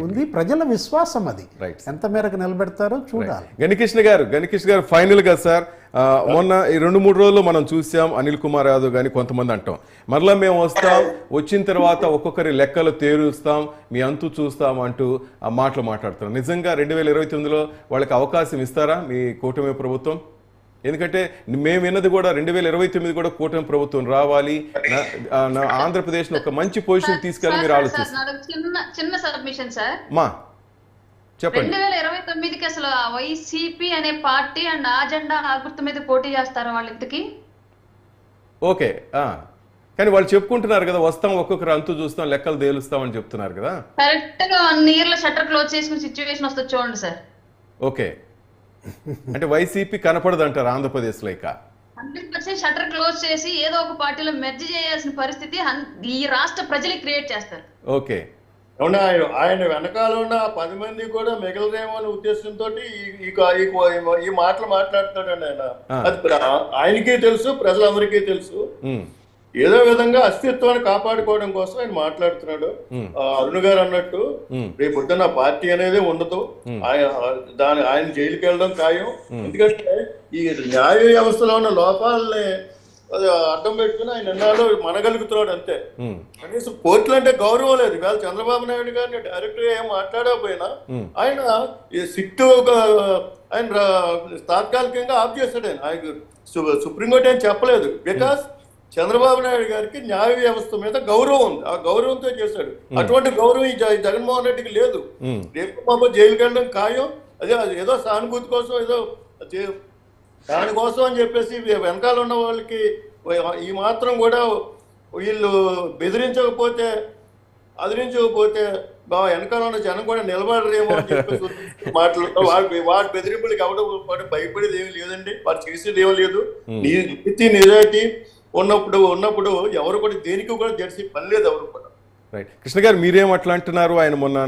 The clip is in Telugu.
ఉంది. ప్రజల విశ్వాసం అది ఎంత మేరకు నిలబెడతారో చూడాలి. గణికృష్ణ గారు ఫైనల్ గా సార్, మొన్న ఈ 2-3 రోజులు మనం చూసాం అనిల్ కుమార్ యాదవ్ కానీ కొంతమంది అంటాం మరలా మేము వస్తాం, వచ్చిన తర్వాత ఒక్కొక్కరి లెక్కలు తేరుస్తాం, మీ అంతు చూస్తాం అంటూ ఆ మాటలు మాట్లాడుతున్నారు. నిజంగా 2029లో వాళ్ళకి అవకాశం ఇస్తారా మీ కూటమి ప్రభుత్వం? ఎందుకంటే మేము విన్నది కూడా 2029 కూడా కూటమి ప్రభుత్వం రావాలి, ఆంధ్రప్రదేశ్ ఒక మంచి పొజిషన్ తీసుకెళ్ళి మీరు ఆలోచిస్తారు. చిన్న సబ్మిషన్ సార్, మా చెప్పండి. 2029కి అసలు వైసీపీ అనే పార్టీ అండ్ అజెండా ఆ గుర్తు మీద పోటీ చేస్తారు వాళ్ళు ఇంతకి? ఓకే, కానీ వాళ్ళు చెప్పుకుంటున్నారు కదా వస్తాం, ఒక్కొక్కరు అంతు చూస్తాం, లెక్కలు తేలుస్తాం అని చెప్తున్నారు కదా. కరెక్ట్ గా 1 year లో షట్టర్ క్లోజ్ చేసుకునే సిచ్యువేషన్ వస్తుంది చూడండి సార్. ఓకే, అంటే వైసీపీ కనపడదు అంటారు ఆంధ్రప్రదేశ్ లో ఇక 100% షట్టర్ క్లోజ్ చేసి ఏదో ఒక పార్టీలో మెర్జ్ చేయాల్సిన పరిస్థితి ఈ రాష్ట్ర ప్రజలు క్రియేట్ చేస్తారు. ఓకే, అవునా, ఆయన వెనకాల ఉన్న 10 మంది కూడా మిగలదేమో అనే ఉద్దేశంతో ఈ మాటలు మాట్లాడుతున్నాడండి ఆయన. అది ఆయనకే తెలుసు, ప్రజలందరికీ తెలుసు. ఏదో విధంగా అస్తిత్వాన్ని కాపాడుకోవడం కోసం ఆయన మాట్లాడుతున్నాడు. అరుణ్ గారు అన్నట్టు రేపు పొద్దున్న పార్టీ అనేది ఉండదు, ఆయన జైలుకి వెళ్ళడం ఖాయం. ఎందుకంటే ఈ న్యాయ వ్యవస్థలో ఉన్న లోపాలని అడ్డం పెట్టుకుని ఆయన ఎన్నాళ్ళు మనగలుగుతున్నాడు అంతే. కనీసం కోర్టులు అంటే గౌరవం లేదు. ఇవాళ చంద్రబాబు నాయుడు గారిని డైరెక్ట్ గా ఏం మాట్లాడకపోయినా ఆయన సిట్టు ఆయన తాత్కాలికంగా ఆఫ్ చేస్తాడు. ఆయన సుప్రీంకోర్టు ఏం చెప్పలేదు. బికాస్ చంద్రబాబు నాయుడు గారికి న్యాయ వ్యవస్థ మీద గౌరవం ఉంది, ఆ గౌరవంతో చేశాడు. అటువంటి గౌరవం ఈ జగన్మోహన్ రెడ్డికి లేదు. రేపు బాబు జైలుకి వెళ్ళడం ఖాయం. అదే ఏదో సానుభూతి కోసం, ఏదో దానికోసం అని చెప్పేసి వెనకాల ఉన్న వాళ్ళకి ఈ మాత్రం కూడా వీళ్ళు బెదిరించకపోతే, అదిరించకపోతే వెనకాల ఉన్న జనం కూడా నిలబడరేమో అని చెప్పేసి మాట్లాడుతూ వాడి బెదిరింపులకి ఎవడో భయపడేది ఏమి లేదండి. వాడు చేసేది ఏమీ లేదు. నీతి నిజాయితీ ఉన్నప్పుడు ఎవరు కూడా దేనికి కూడా జెర్సీ పని లేదు ఎవరు కూడా. రైట్, కృష్ణ గారు మీరేం అట్లా అంటున్నారు? ఆయన మొన్న